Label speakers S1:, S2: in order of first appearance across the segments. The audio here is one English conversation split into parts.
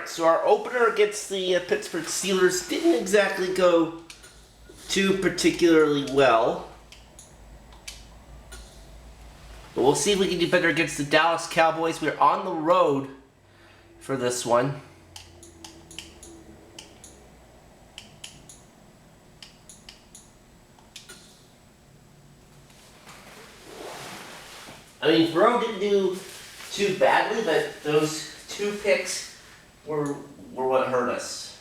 S1: Alright, so our opener against the Pittsburgh Steelers didn't exactly go too particularly well. But we'll see if we can do better against the Dallas Cowboys. We're on the road for this one. I mean, Burrow didn't do too badly, but those 2 picks were what hurt us.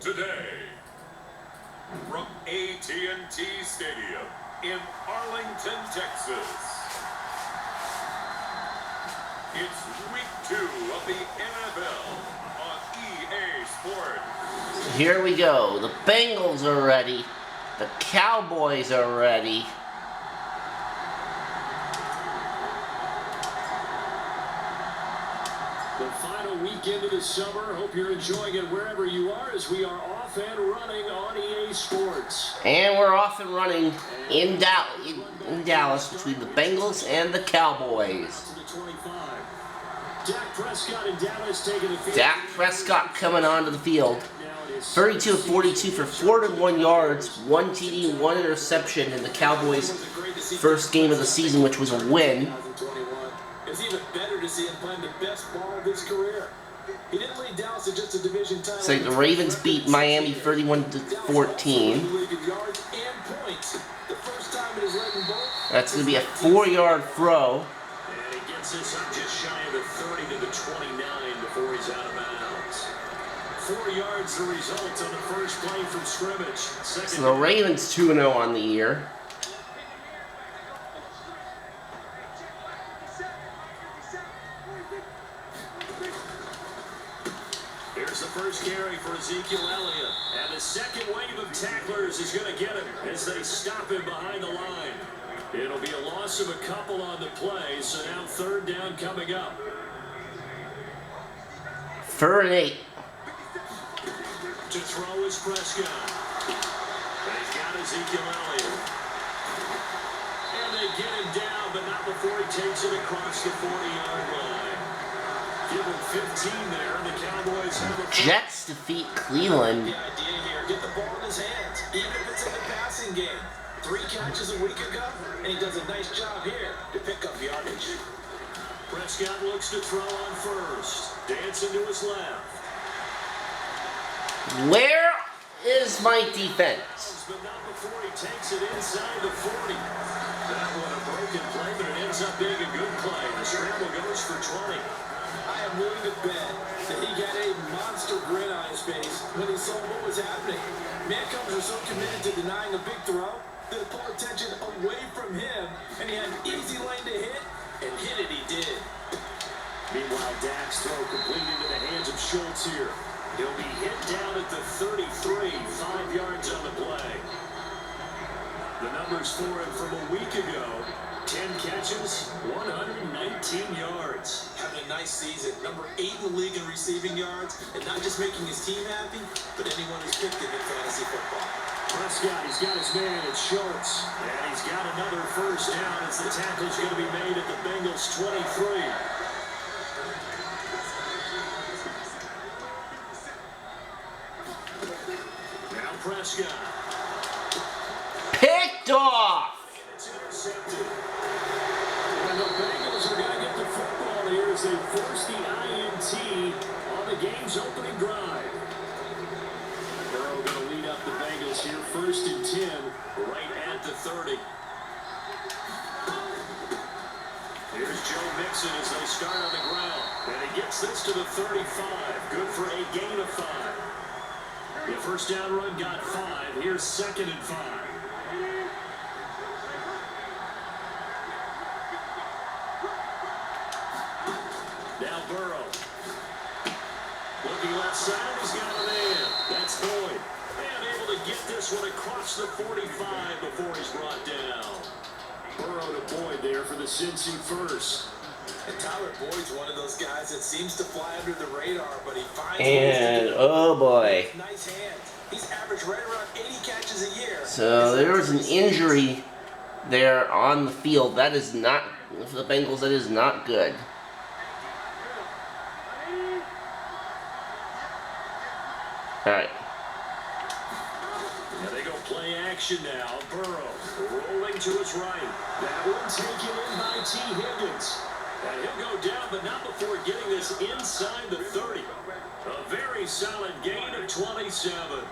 S2: Today, from AT&T Stadium in Arlington, Texas, it's week 2 of the NFL on EA Sports.
S1: Here we go. The Bengals are ready. The Cowboys are ready.
S3: The final weekend of the summer. Hope you're enjoying it wherever you are as we are off and running on EA Sports.
S1: And we're off and running in Dallas between the Bengals and the Cowboys. Dak Prescott coming onto the field. 32 of 42 for 401 yards, 1 TD, 1 interception in the Cowboys' first game of the season, which was a win.
S3: It's even better to see him playing the best ball of his career. He didn't lead Dallas to just a division title.
S1: So the Ravens beat Miami 31-14. That's going to be a 4-yard throw.
S3: And he gets this up just shy of the 30 to the 29 before he's out of bounds. 4 yards the result on the first play from scrimmage.
S1: So the Ravens 2-0 on the year.
S3: Here's the first carry for Ezekiel Elliott. And the second wave of tacklers is going to get him as they stop him behind the line. It'll be a loss of a couple on the play, so now 3rd down coming up.
S1: 3rd and 8.
S3: To throw is Prescott. And he's got Ezekiel Elliott. And they get him down, but not before he takes it across the 40-yard line. Give him 15 there, and the Cowboys have a...
S1: Jets defeat Cleveland.
S3: The idea here, get the ball in his hands, even if it's in the passing game. 3 catches a week ago, and he does a nice job here to pick up yardage. Prescott looks to throw on first. Dancing to his left.
S1: Where is my defense?
S3: But not before he takes it inside the 40. That one a broken play, but it ends up being a good play. The scramble goes for 20. I am willing to bet that he got a monster grin on his face when he saw what was happening. Mancombs are so committed to denying a big throw that it pulled attention away from him, and he had an easy lane to hit, and hit it he did. Meanwhile, Dak's throw complete into the hands of Schultz here. He'll be hit down at the 33, 5 yards on the play. The numbers for him from a week ago, 10 catches, 119 yards. Having a nice season, number 8 in the league in receiving yards, and not just making his team happy, but anyone who's picked him in fantasy football. Prescott, he's got his man at Schultz, and he's got another first down as the tackle's going to be made at the Bengals' 23. Now Prescott.
S1: Picked off!
S3: It's intercepted. And the Bengals are going to get the football here as they force the INT on the game's opening drive. Burrow going to lead up the Bengals here, 1st and 10, right at the 30. Here's Joe Mixon as they start on the ground. And he gets this to the 35. Good for a gain of 5. The first down run got 5. Here's 2nd and 5. Now Burrow. Looking left side, he's got a man. That's Boyd. And able to get this one across the 45 before he's brought down. Burrow to Boyd there for the Cincy first. And Tyler Boyd's one of those guys that seems to fly under the radar, but he finds
S1: And oh boy.
S3: nice hands. He's averaged right around 80 catches a year.
S1: So there was an injury there on the field. That is not, for the Bengals, that is not good. Alright.
S3: Now they go play action now. Burrow rolling to his right. That one taken in by T. Higgins. And he'll go down, but not before getting this inside the 30. A very solid gain of 27.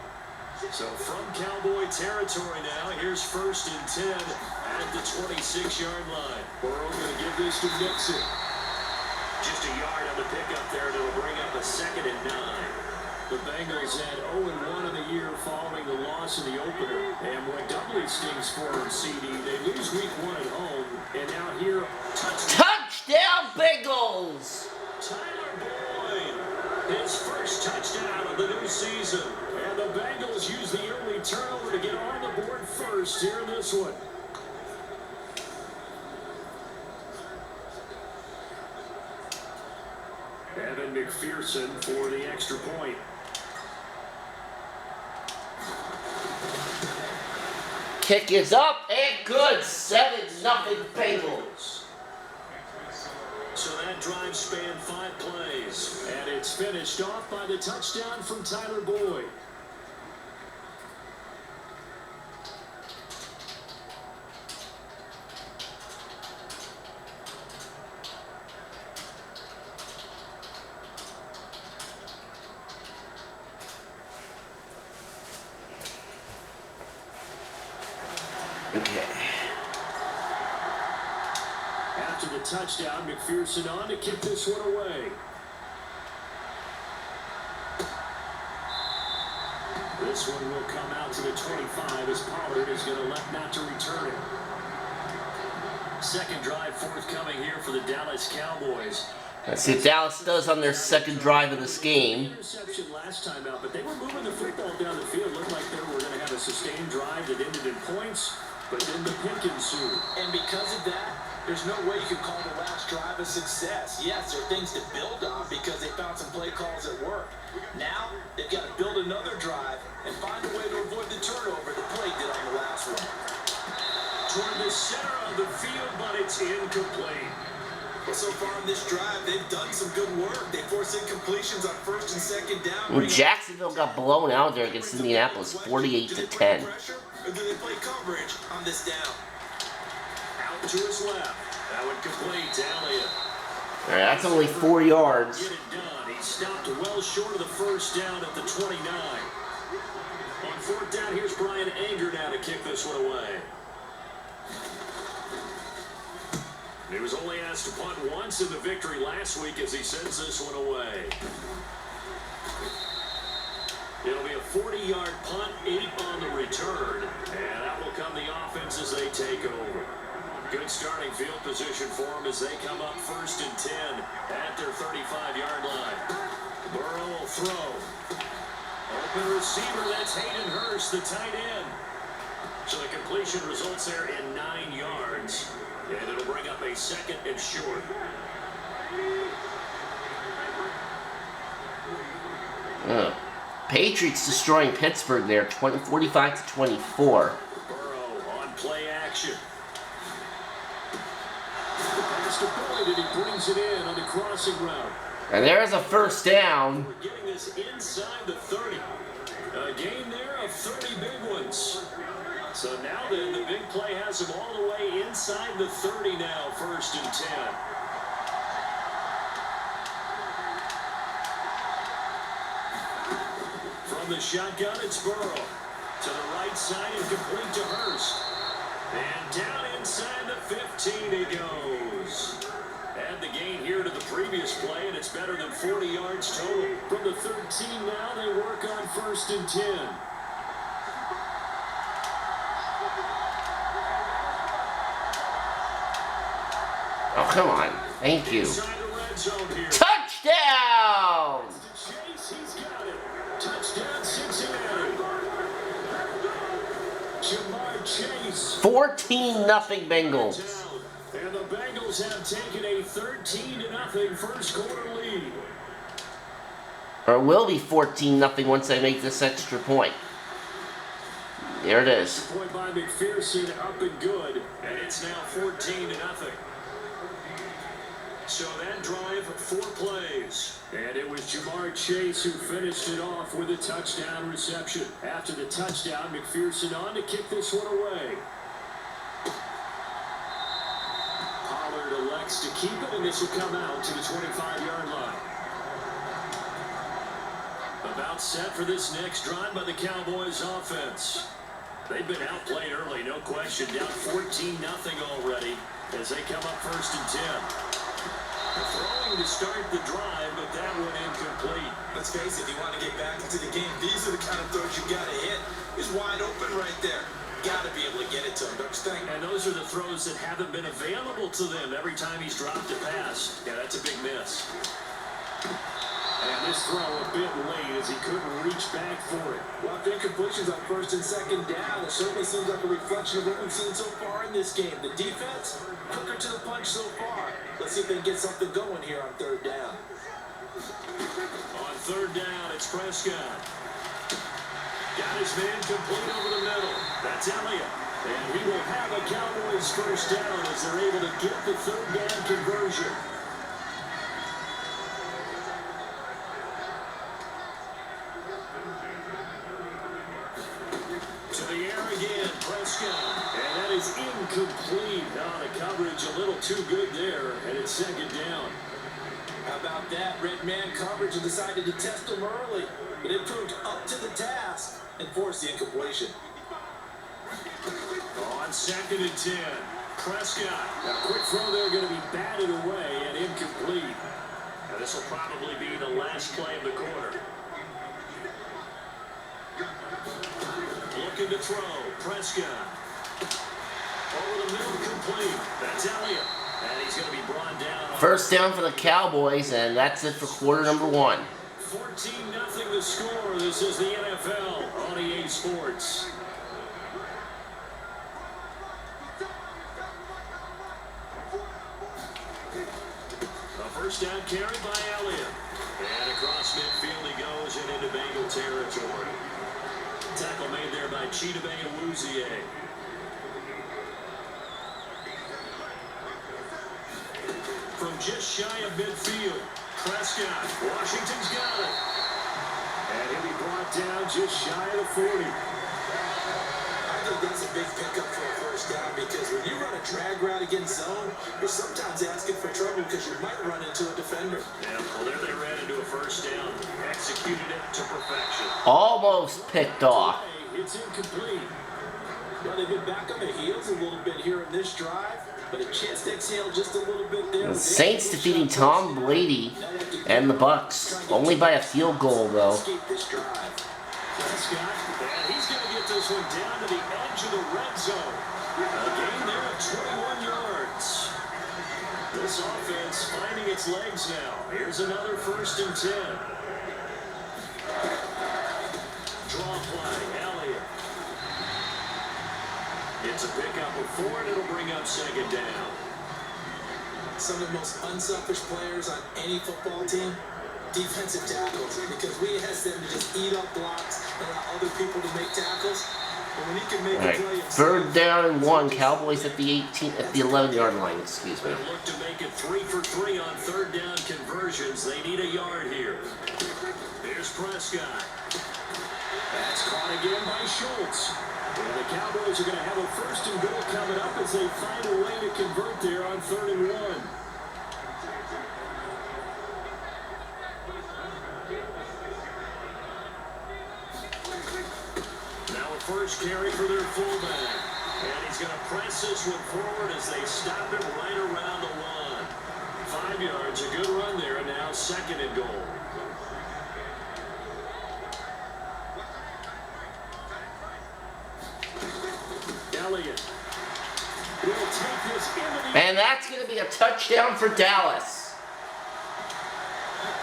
S3: So from Cowboy territory now, here's 1st and 10 at the 26-yard line. Burrow going to give this to Nixon. Just a yard on the pickup there, and it'll bring up a 2nd and 9. The Bengals had 0-1 in the year following the loss in the opener. And what doubly stings for them, CD, they lose week 1 at home, and now here,
S1: Touchdown, Bengals!
S3: Tyler Boyd, his first touchdown of the new season. And the Bengals use the early turnover to get on the board first here in this one. Evan McPherson for the extra point.
S1: Kick is up and good. 7-0 Bengals.
S3: So that drive spanned 5 plays, and it's finished off by the touchdown from Tyler Boyd.
S1: Okay.
S3: After the touchdown, McPherson on to kick this one away. This one will come out to the 25 as Pollard is going to elect not to return it. Second drive forthcoming here for the Dallas Cowboys.
S1: Let's see what Dallas does on their second drive of this game.
S3: Interception last time out, but they were moving the football down the field. Looked like they were going to have a sustained drive that ended in points, but then the pick ensued. And because of that, there's no way you can call the last drive a success. Yes, there are things to build on because they found some play calls that worked. Now, they've got to build another drive and find a way to avoid the turnover the play did on the last one. Toward the center of the field, but it's incomplete. Well, so far in this drive, they've done some good work. They forced incompletions on 1st and 2nd down.
S1: When Jacksonville got blown out there against Indianapolis, 48-10.
S3: Or do they play coverage on this down? Out to his left. That one complete to Elliott.
S1: All right, that's only 4 yards.
S3: Get it done. He stopped well short of the first down at the 29. On 4th down, here's Brian Anger now to kick this one away. He was only asked to punt once in the victory last week as he sends this one away. It'll be a 40-yard punt, 8 on the return, and that will come the offense as they take over. Good starting field position for them as they come up 1st and 10 at their 35-yard line. Burrow will throw. Open receiver, that's Hayden Hurst, the tight end. So the completion results there in 9 yards. And it'll bring up a 2nd and short.
S1: Patriots destroying Pittsburgh there, 45-24.
S3: Burrow on play action. The pass to Boyd, and he brings it in on the crossing route.
S1: And there's a 1st down.
S3: We're getting this inside the 30. A gain there of 30 big ones. So now then, the big play has him all the way inside the 30 now, 1st and 10. From the shotgun, it's Burrow. To the right side and complete to Hurst. And down inside the 15 he goes. Add the gain here to the previous play, and it's better than 40 yards total. From the 13 now, they work on 1st and 10.
S1: Oh, come on. Thank you.
S3: Inside the red zone here.
S1: Touchdown!
S3: Chase, he's got it. Touchdown, Cincinnati. Jamar Chase.
S1: 14-0 Bengals.
S3: And the Bengals have taken a 13-0 first quarter lead.
S1: Or it will be 14-0 once I make this extra point. There it is.
S3: Point by McPherson, up and good, and it's now 14-0. So that drive, 4 plays. And it was Jamar Chase who finished it off with a touchdown reception. After the touchdown, McPherson on to kick this one away. Pollard elects to keep it, and this will come out to the 25-yard line. About set for this next drive by the Cowboys offense. They've been outplayed early, no question. Down 14-0 already as they come up 1st and 10. Throwing to start the drive, but that one incomplete.
S4: Let's face it, you want to get back into the game. These are the kind of throws you got to hit. He's wide open right there. Got to be able to get it to him, don't you think?
S3: And those are the throws that haven't been available to them every time he's dropped a pass. Yeah, that's a big miss. And this throw a bit late as he couldn't reach back for it.
S4: Well, incompletions on 1st and 2nd down. It certainly seems like a reflection of what we've seen so far in this game. The defense, quicker to the punch so far. Let's see if they can get something going here on 3rd down.
S3: On 3rd down, it's Prescott. Got his man complete over the middle. That's Elliott. And he will have a Cowboys 1st down as they're able to get the 3rd down conversion. To the air again, Prescott. And that is incomplete. Now the coverage a little too good there, and it's 2nd down.
S4: How about that? Red man coverage and decided to test him early. But it proved up to the task and forced the incompletion.
S3: On 2nd and 10, Prescott. A quick throw there going to be batted away and incomplete. Now this will probably be the last play of the quarter. Looking to throw, Prescott. Over the middle, complete. That's Elliott. And he's going to be brought down.
S1: 1st down for the Cowboys, and that's it for quarter number 1.
S3: 14-0 the score. This is the NFL on EA Sports. A 1st down carried by Elliott. And across midfield he goes and into Bengal territory. Tackle made there by Chidobe Awuzie. From just shy of midfield, Prescott. Washington's got it. And he'll be brought down just shy of the 40.
S4: I think that's a big pickup for a 1st down because when you run a drag route against zone, you're sometimes asking for trouble because you might run into a defender.
S3: Yeah, well, there they ran into a 1st down. Executed it to perfection.
S1: Almost picked off.
S3: It's incomplete.
S4: Well, they've been back on the heels a little bit here in this drive, but a chance to exhale just a little bit there.
S1: The Saints defeating Tom Brady and the Bucks, only by a field goal though.
S3: Prescott, and he's going to get this one down to the edge of the red zone. A gain there of 21 yards. This offense finding its legs now. Here's another 1st and 10. Draw play, Elliott. It's a pickup of 4, and it'll bring up 2nd down.
S4: Some of the most unselfish players on any football team, defensive tackles, because we ask them to just eat up blocks and allow other people to make tackles. But when he can make a play,
S1: 3rd down and 1. Cowboys at the 11-yard line. Excuse me.
S3: They'll look to make it 3 for 3 on 3rd down conversions. They need a yard here. Here's Prescott. That's caught again by Schultz. And the Cowboys are going to have a 1st and goal coming up as they find a way to convert there on 3rd and 1. Now a 1st carry for their fullback. And he's going to press this one forward as they stop it right around the 1. 5 yards, a good run there, and now 2nd and goal. Elliott will take this into the...
S1: And that's going to be a touchdown for Dallas.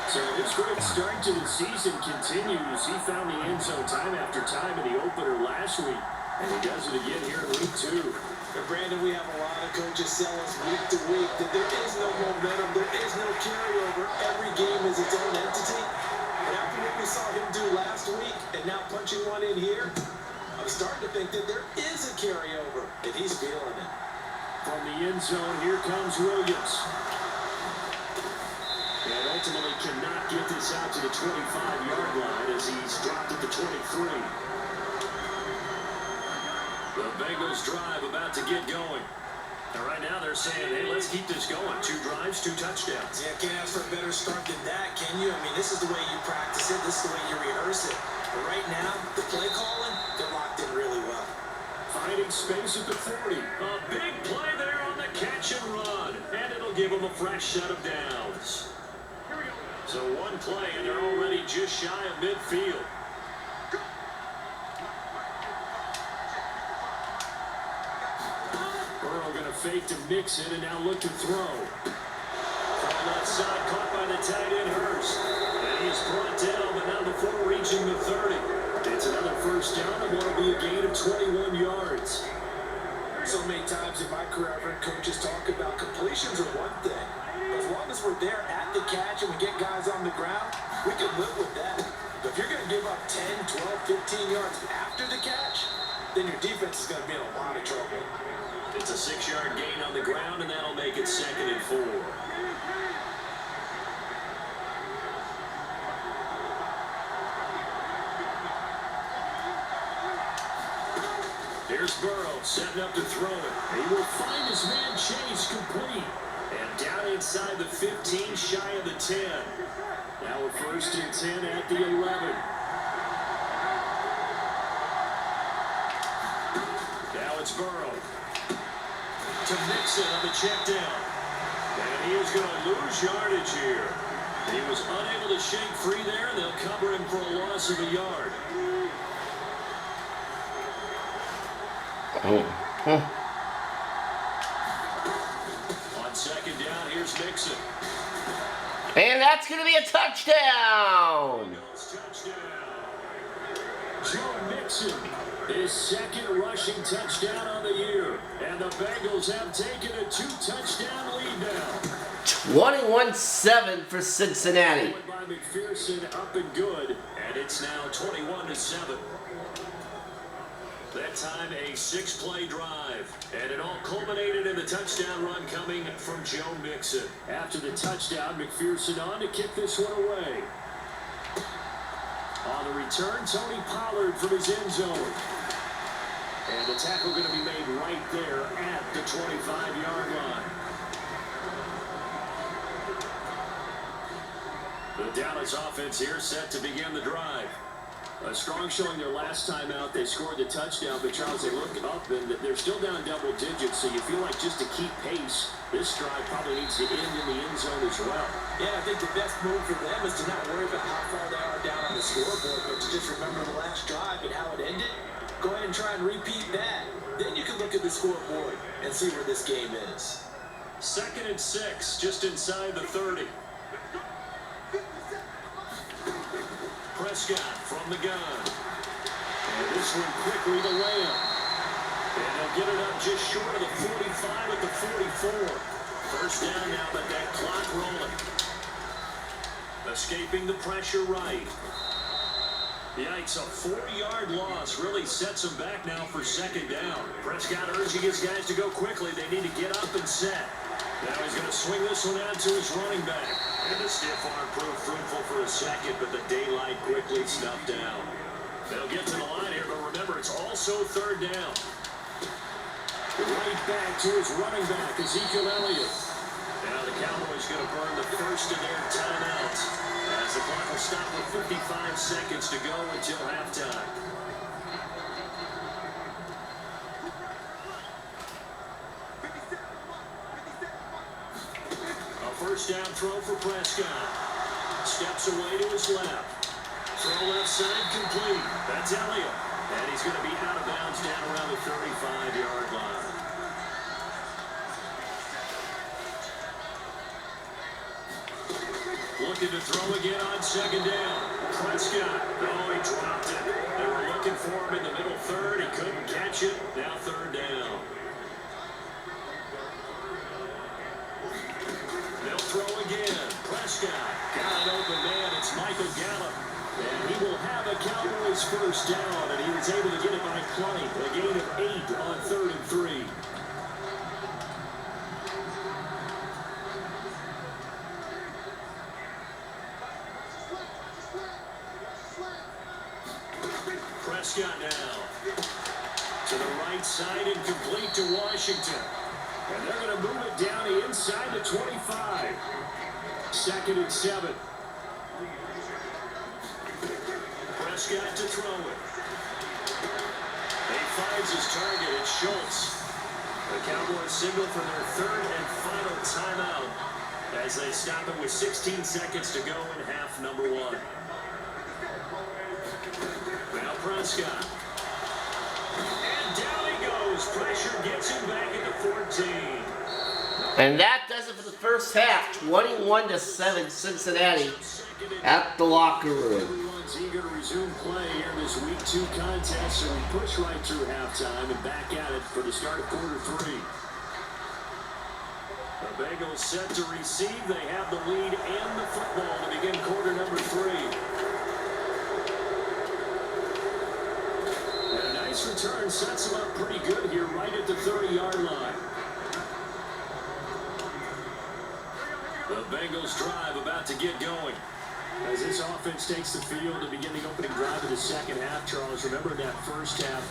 S3: So his great start to the season continues. He found the end zone time after time in the opener last week. And he does it again here in week 2.
S4: And Brandon, we have a lot of coaches tell us week to week that there is no momentum, there is no carryover. Every game is its own entity. But after what we saw him do last week and now punching one in here, I'm starting to think that there is a carryover, and he's feeling it.
S3: From the end zone, here comes Williams. And ultimately cannot get this out to the 25-yard line as he's dropped at the 23. The Bengals drive about to get going. And right now they're saying, hey, let's keep this going. 2 drives, 2 touchdowns.
S4: Yeah, can't ask for a better start than that, can you? I mean, this is the way you practice it. This is the way you rehearse it. But right now, the play calling, they're locked in really well.
S3: Finding space at the 40. A big play there on the catch and run. And it'll give them a fresh set of downs. So 1 play, and they're already just shy of midfield. Burrow going to fake to Mixon and now look to throw. From that side, caught by the tight end Hurst. And he is brought down, but not before reaching the 30. It's another first down and will be a gain of 21 yards.
S4: So many times in my career, I've heard coaches talk about completions are one thing. But as long as we're there at the catch and we get guys on the ground, we can live with that. But if you're going to give up 10, 12, 15 yards after the catch, then your defense is going to be in a lot of trouble.
S3: It's a 6-yard gain on the ground, and that'll make it 2nd and 4. Here's Burrow setting up to throw it. He will find his man Chase complete. And down inside the 15, shy of the 10. Now we're 1st and 10 at the 11. Now it's Burrow. To Mixon on the check down. And he is going to lose yardage here. He was unable to shake free there, and they'll cover him for a loss of a yard. On 2nd down, here's Mixon.
S1: And that's going to be a touchdown!
S3: Joe Mixon, his 2nd rushing touchdown on the year. And the Bengals have taken a 2-touchdown lead now.
S1: 21-7 for Cincinnati.
S3: By McPherson, up and good. And it's now 21-7. That time a 6-play drive, and it all culminated in the touchdown run coming from Joe Mixon. After the touchdown, McPherson on to kick this one away. On the return, Tony Pollard from his end zone. And the tackle going to be made right there at the 25-yard line. The Dallas offense here set to begin the drive. A strong showing their last time out. They scored the touchdown, but Charles, they look up and they're still down double digits, so you feel like just to keep pace, this drive probably needs to end in the end zone as well.
S4: Yeah, I think the best move for them is to not worry about how far they are down on the scoreboard, but to just remember the last drive and how it ended. Go ahead and try and repeat that. Then you can look at the scoreboard and see where this game is.
S3: 2nd and 6, just inside the 30. Prescott from the gun. And this one quickly to layup. And they'll get it up just short of the 45 at the 44. First down now, but that clock rolling. Escaping the pressure right. Yikes, a 4-yard loss really sets them back now for 2nd down. Prescott urging his guys to go quickly. They need to get up and set. Now he's going to swing this one out to his running back. And the stiff arm proved fruitful for a second, but the daylight quickly snuffed down. They'll get to the line here, but remember, it's also 3rd down. Right back to his running back, Ezekiel Elliott. Now the Cowboys going to burn the first of their timeouts, as the clock will stop with 55 seconds to go until halftime. First down throw for Prescott. Steps away to his left. Throw left side complete. That's Elliott. And he's going to be out of bounds down around the 35-yard line. Looking to throw again on 2nd down. Prescott. Oh, he dropped it. They were looking for him in the middle 3rd. He couldn't catch it. Now 3rd down. It's Michael Gallup. And he will have a Cowboys first down, and he was able to get it by plenty. A gain of 8 on 3rd and 3. Prescott now to the right side and complete to Washington. And they're going to move it down the inside the 25. 2nd and 7. Prescott to throw it. He finds his target. It's Schultz. The Cowboys signal for their 3rd and final timeout as they stop it with 16 seconds to go in half number 1. Now Prescott. And down he goes. Pressure gets him back into 14.
S1: And that does it for the first half. 21-7 Cincinnati at the locker room.
S3: Everyone's eager to resume play here in this week 2 contest, so we push right through halftime and back at it for the start of quarter 3. The Bengals set to receive. They have the lead and the football to begin quarter number 3. And a nice return sets them up pretty good here right at the 30-yard line. The Bengals drive about to get going. As this offense takes the field to begin the opening drive of the second half, Charles, remember that first half,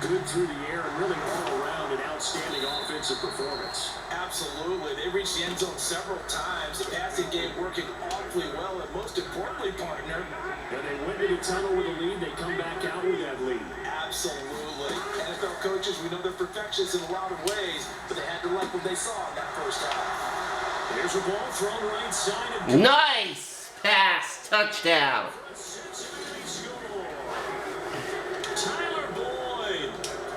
S3: good through the air and really all around an outstanding offensive performance.
S4: Absolutely. They reached the end zone several times. The passing game working awfully well, and most importantly, partner,
S3: When they went to the tunnel with a lead, they come back out with that lead.
S4: absolutely. NFL coaches, we know they're perfectionists in a lot of ways, but they had to like what they saw in that first half.
S3: Here's a ball thrown right side. And
S1: Nice pass, touchdown.
S3: Tyler Boyd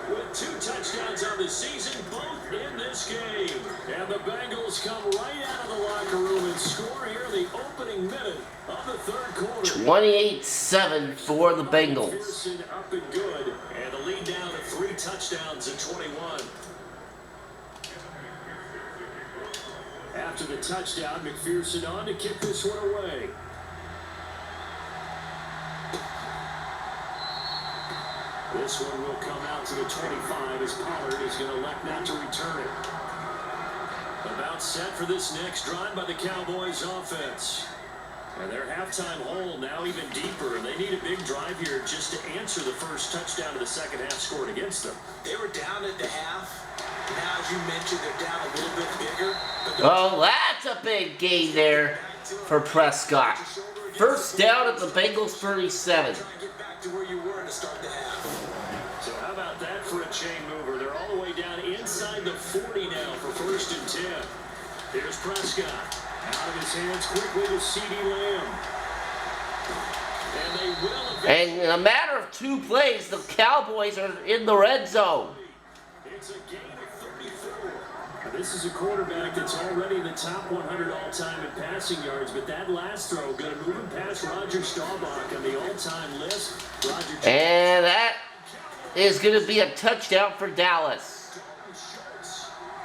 S3: with 2 touchdowns on the season, both in this game. And the Bengals come right out of the locker room and score here in the opening minute of the 3rd quarter.
S1: 28-7 for the Bengals.
S3: Pearson up and good, and the lead down to 3 touchdowns at 21. After the touchdown, McPherson on to kick this one away. This one will come out to the 25 as Pollard is going to elect not to return it. About set for this next drive by the Cowboys offense. And their halftime hole now even deeper. They need a big drive here just to answer the first touchdown of the second half scored against them.
S4: They were down at the half. Now, as you mentioned, they're down a little bit bigger.
S1: Oh, that's a big gain there for Prescott. First down at the Bengals 37.
S4: Try and get back to where you were to start the half.
S3: So how about that for a chain mover? They're all the way down inside the 40 now for 1st and 10. Here's Prescott. Out of his hands quickly to CeeDee Lamb. And they will.
S1: And in a matter of 2 plays, the Cowboys are in the red zone.
S3: It's a gain of 34. This is a quarterback that's already in the top 100 all-time in passing yards, but that last throw going to move him past Roger Staubach on the all-time list.
S1: And that is going to be a touchdown for Dallas.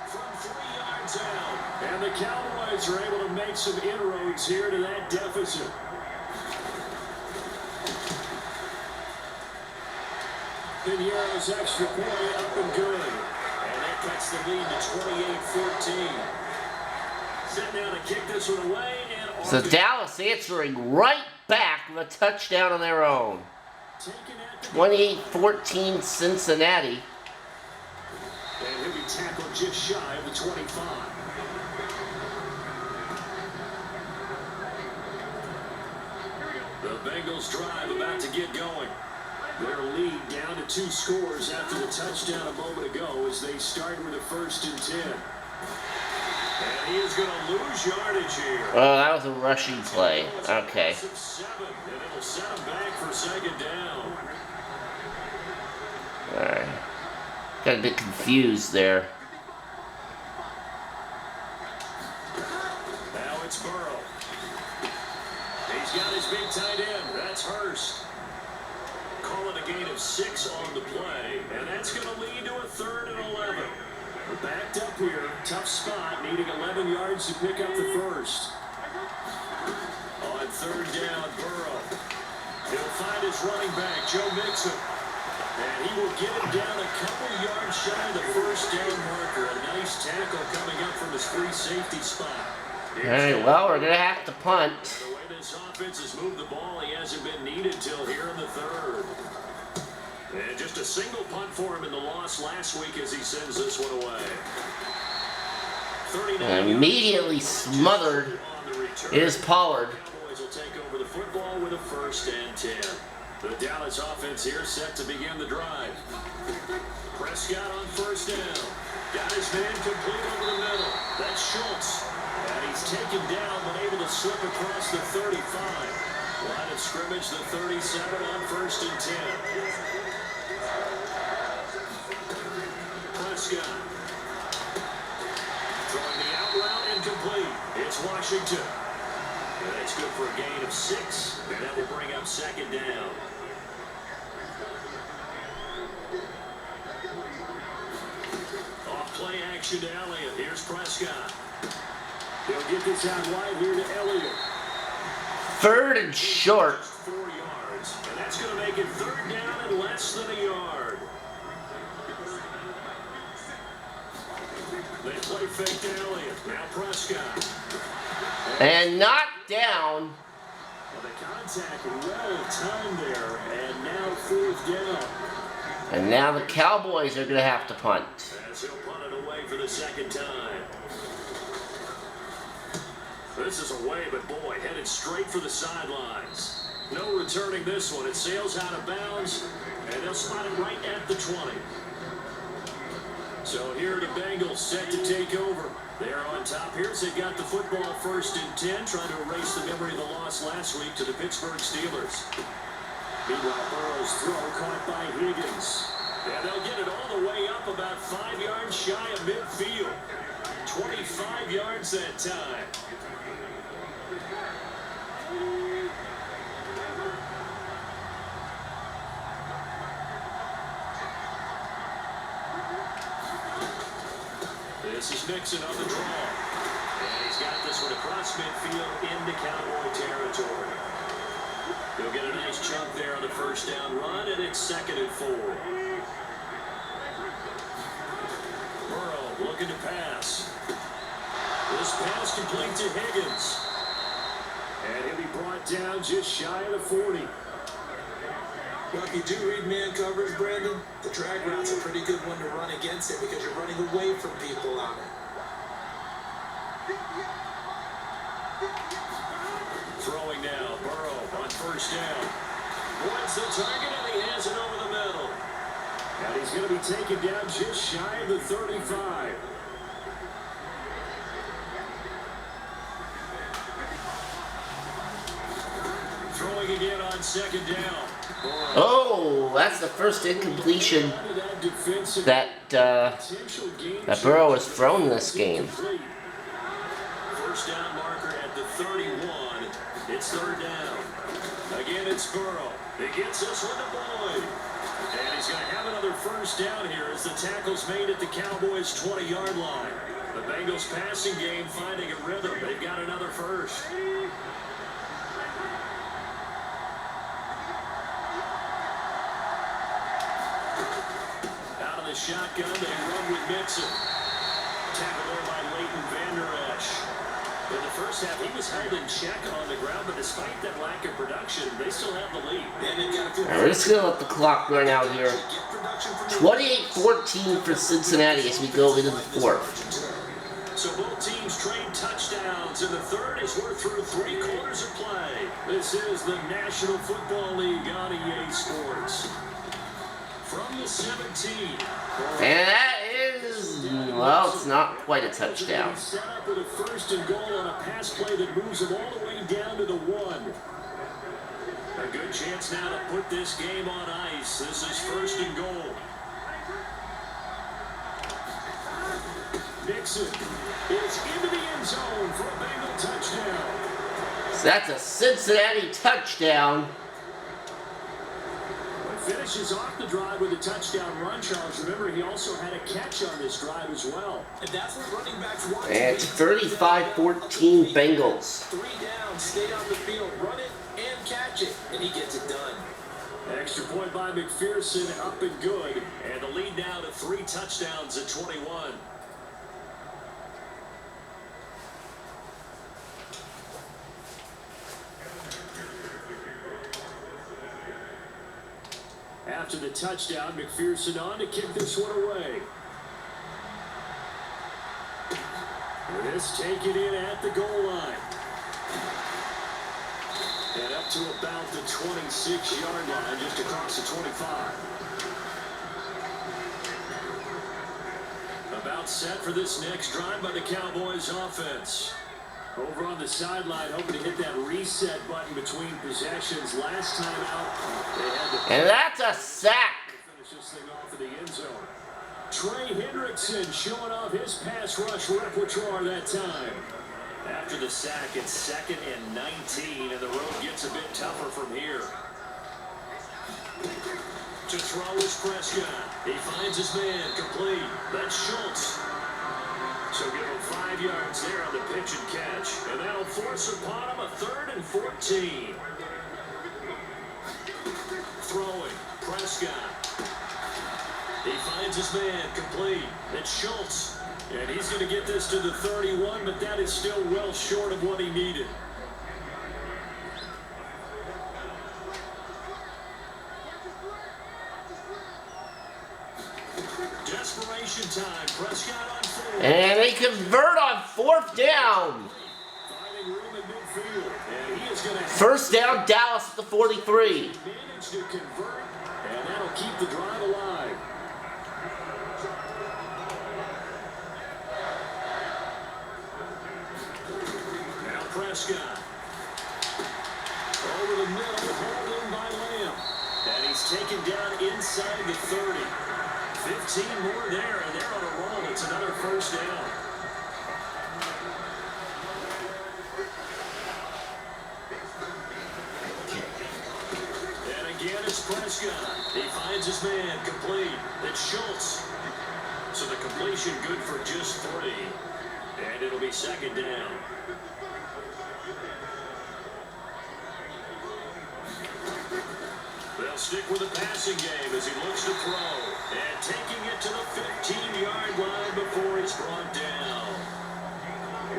S3: From 3 yards out. And the Cowboys are able to make some inroads here to that deficit. Piniero's extra point up and good. And that cuts the lead to 28-14. Set now to kick this one away. And
S1: So Dallas answering right back with a touchdown on their own. 28-14 Cincinnati.
S3: And he'll be tackled just shy of the 25. The Bengals drive about to get going. Their lead down to 2 scores after the touchdown a moment ago as they start with a 1st and 10. And he is going to lose yardage here.
S1: Oh, that was a rushing play. Okay.
S3: 7, and it'll set him back for 2nd down.
S1: Alright. Got a bit confused there.
S3: Now it's Burrow. He's got his big tight end. That's Hurst. Calling a gain of 6 on the play. And that's going to lead to a 3rd and 11. We're backed up here. Tough spot. Needing 11 yards to pick up the first. On third down, Burrow. He'll find his running back, Joe Mixon. And he will get him down a couple yards shy of the first down marker. A nice tackle coming up from his free safety spot.
S1: All right, well, we're going to have to punt.
S3: The way this offense has moved the ball, he hasn't been needed till here in the third. And just a single punt for him in the loss last week as he sends this one away.
S1: And immediately smothered is Pollard.
S3: Cowboys will take over the football with a 1st and 10. The Dallas offense here set to begin the drive. Prescott on 1st down. Got his man complete over the middle. That's Schultz. And he's taken down but able to slip across the 35. Line of scrimmage, the 37 on 1st and 10. Prescott. Throwing the out route incomplete. It's Washington. And that's good for a gain of 6. And that will bring up 2nd down. Off play action to Elliott. Here's Prescott. He'll get this out wide here to Elliott.
S1: 3rd and short.
S3: 4 yards. And that's going to make it 3rd down and less than a yard. They play fake to Elliott. Now Prescott.
S1: And knocked down.
S3: Well, the contact well timed there. And now 4th down.
S1: And now the Cowboys are going to have to punt.
S3: As he'll punt it away for the 2nd time. This is away, but boy, headed straight for the sidelines. No returning this one. It sails out of bounds, and they'll spot it right at the 20. So here are the Bengals set to take over. They're on top here as they got the football 1st and 10, trying to erase the memory of the loss last week to the Pittsburgh Steelers. Meanwhile, Burrow's throw caught by Higgins. And they'll get it all the way up about 5 yards shy of midfield. 25 yards that time. This is Mixon on the draw. And he's got this one across midfield into Cowboy territory. He'll get a nice chunk there on the 1st down run, and it's 2nd and 4. Burrow looking to pass. This pass complete to Higgins. And he'll be brought down just shy of the 40.
S4: Well, if you do read man coverage, Brandon, the drag route's a pretty good one to run against it because you're running away from people on it.
S3: Throwing now, Burrow on 1st down. Wants the target, and he has it over the middle. And he's going to be taken down just shy of the 35. Throwing again on 2nd down.
S1: Oh, that's the first incompletion that Burrow has thrown this game.
S3: 1st down marker at the 31. It's 3rd down. Again, it's Burrow. He gets this one to Boyd. And he's going to have another 1st down here as the tackle's made at the Cowboys' 20-yard line. The Bengals passing game finding a rhythm. They've got another 1st. Shotgun, they run with Mixon. Tackled there by Leighton Vander Esch. In the 1st half, he was held in check on the ground, but despite that lack of production, they still have the lead.
S1: We're just going to let the clock run out here. 28-14 for Cincinnati as we go into the 4th.
S3: So both teams trade touchdowns in the 3rd as we're through 3 quarters of play. This is the National Football League on EA Sports. From the 17.
S1: And that is, well, it's not quite a touchdown.
S3: Set up with a 1st and goal on a pass play that moves them all the way down to the 1. A good chance now to put this game on ice. This is 1st and goal. Nixon is into the end zone for a Bengal touchdown.
S1: So that's a Cincinnati touchdown.
S3: Finishes off the drive with a touchdown run, Charles. Remember, he also had a catch on this drive as well.
S4: And that's what running backs want.
S1: And it's 35-14 Bengals.
S4: 3 down, stay on the field, run it and catch it, and he gets it done.
S3: Extra point by McPherson, up and good. And the lead now to 3 touchdowns at 21. After the touchdown, McPherson on to kick this one away. This taken in at the goal line. And up to about the 26-yard line, just across the 25. About set for this next drive by the Cowboys offense. Over on the sideline, hoping to hit that reset button between possessions. Last time out, they had to...
S1: And that's a sack.
S3: Finish this thing off in the end zone. Trey Hendrickson showing off his pass rush repertoire that time. After the sack, it's 2nd and 19, and the road gets a bit tougher from here. To throw is Prescott. He finds his man complete. That's Schultz. So give him 5 yards there on the pitch and catch. And that'll force upon him a 3rd and 14. Throwing, Prescott. He finds his man complete. It's Schultz. And he's going to get this to the 31, but that is still well short of what he needed. Desperation time. Prescott on 4.
S1: And they convert on 4th down.
S3: Finding room in midfield. And he is going to...
S1: 1st down, Dallas at the 43.
S3: Managed to convert, and that'll keep the drive alive. Now Prescott. Over the middle, hauled in by Lamb. And he's taken down inside the 30. 15 more there, and they're on a roll. It's another 1st down. And again, it's Prescott. He finds his man complete. It's Schultz. So the completion good for just 3. And it'll be 2nd down. They'll stick with the passing game as he looks to throw. And taking it to the 15-yard line before it's brought down.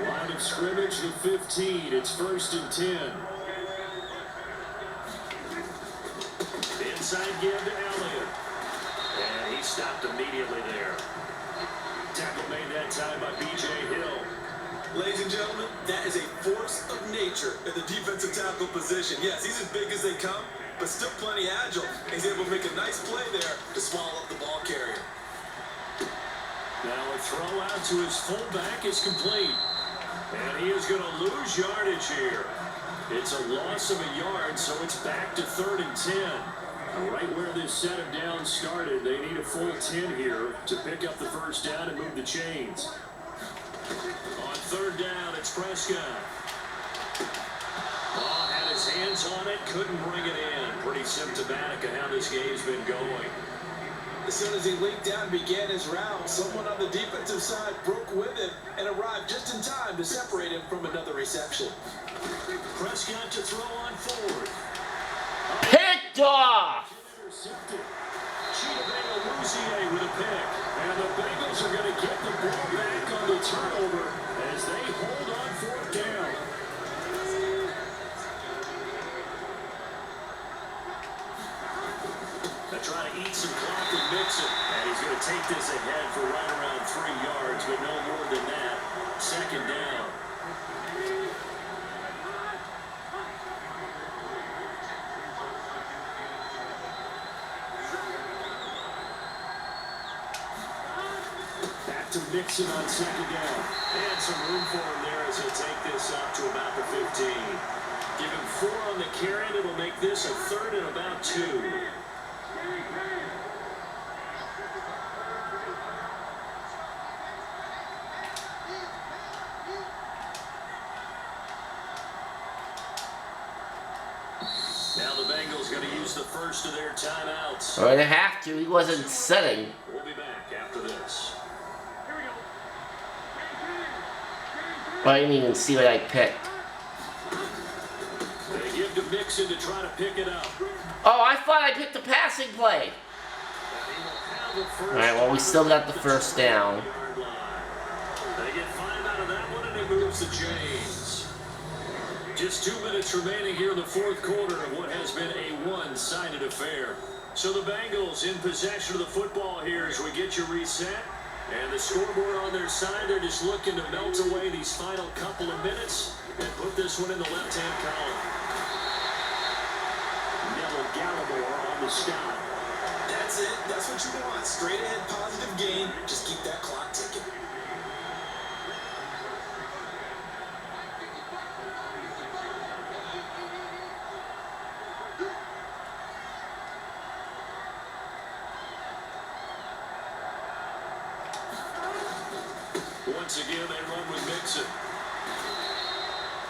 S3: Line of scrimmage to 15. It's 1st and 10. Inside give to Elliott. And he stopped immediately there. Tackle made that time by B.J. Hill.
S4: Ladies and gentlemen, that is a force of nature in the defensive tackle position. Yes, he's as big as they come, but still plenty agile. He's able to make a nice play there to swallow up the ball carrier.
S3: Now a throw out to his fullback is complete. And he is going to lose yardage here. It's a loss of a yard, so it's back to 3rd and 10. Right where this set of downs started, they need a full 10 here to pick up the 1st down and move the chains. On 3rd down, it's Prescott. Oh, had his hands on it, couldn't bring it in. Pretty symptomatic of how this game's been going.
S4: As soon as he leaped down and began his round, someone on the defensive side broke with him and arrived just in time to separate him from another reception.
S3: Prescott to throw on 4th.
S1: Picked off.
S3: Intercepted. Chidobe with a pick. And the Bengals are going to get the ball back on the turnover as they hold on 4th down. They try to eat some clock and mix it. And he's going to take this ahead for right around 3 yards, but no more than that. 2nd down. To Mixon on 2nd down. And some room for him there as he'll take this up to about the 15. Give him 4 on the carry, and it'll make this a 3rd and about 2. Now the Bengals going to use the first of their timeouts.
S1: Or they have to. He wasn't setting.
S3: We'll be back after this.
S1: I didn't even see what I picked.
S3: They give to Mixon to try to pick it up.
S1: Oh, I thought I picked the passing play. Alright, well, we still got the first down.
S3: They get 5 out of that one, and it moves to James. Just 2 minutes remaining here in the fourth quarter of what has been a one-sided affair. So the Bengals in possession of the football here as we get you reset. And the scoreboard on their side, they're just looking to melt away these final couple of minutes and put this one in the left-hand column. Neville Gallimore on the stop.
S4: That's it. That's what you want. Straight ahead, positive gain. Just keep that clock ticking.
S3: Once again, they run with Mixon.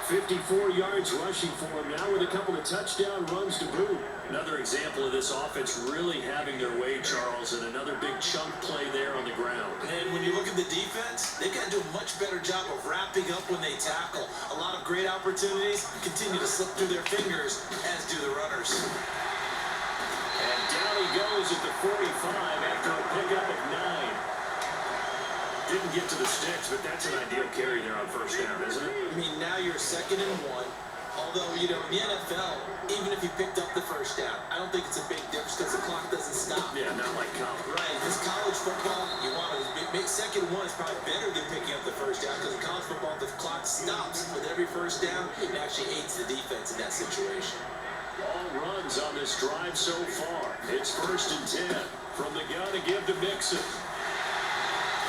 S3: 54 yards rushing for him now with a couple of touchdown runs to boot. Another example of this offense really having their way, Charles, and another big chunk play there on the ground.
S4: And when you look at the defense, they've got to do a much better job of wrapping up when they tackle. A lot of great opportunities continue to slip through their fingers, as do the runners.
S3: And down he goes at the 45 after a pickup of 9. Didn't get to the sticks, but that's an ideal carry there on first down, isn't it?
S4: I mean, now you're 2nd and 1. Although, you know, in the NFL, even if you picked up the first down, I don't think it's a big difference because the clock doesn't stop.
S3: Yeah, not like college.
S4: Right, because college football, you want to make 2nd and 1 is probably better than picking up the first down because in college football, the clock stops with every first down. It actually aids the defense in that situation.
S3: All runs on this drive so far. It's 1st and 10 from the gun to give to Mixon.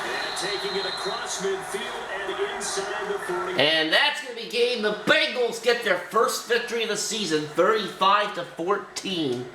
S3: And taking it across midfield and inside the 40.
S1: And that's going to be game. The Bengals get their first victory of the season, 35-14.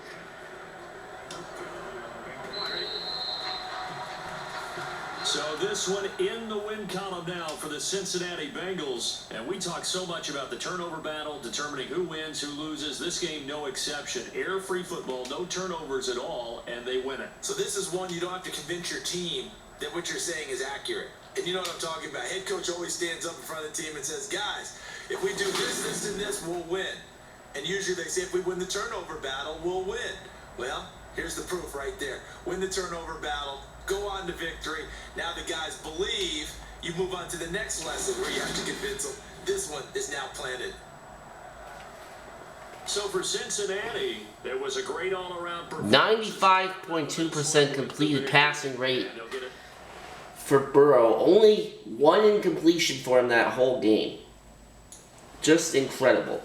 S3: So this one in the win column now for the Cincinnati Bengals. And we talk so much about the turnover battle, determining who wins, who loses. This game, no exception. Air-free football, no turnovers at all, and they win it.
S4: So this is one you don't have to convince your team that what you're saying is accurate. And you know what I'm talking about. Head coach always stands up in front of the team and says, guys, if we do this, this, and this, we'll win. And usually they say if we win the turnover battle, we'll win. Well, here's the proof right there. Win the turnover battle, go on to victory. Now the guys believe, you move on to the next lesson where you have to convince them this one is now planted.
S3: So for Cincinnati, there was a great all-around performance.
S1: 95.2% completed passing rate for Burrow. Only 1 incompletion for him that whole game. Just incredible.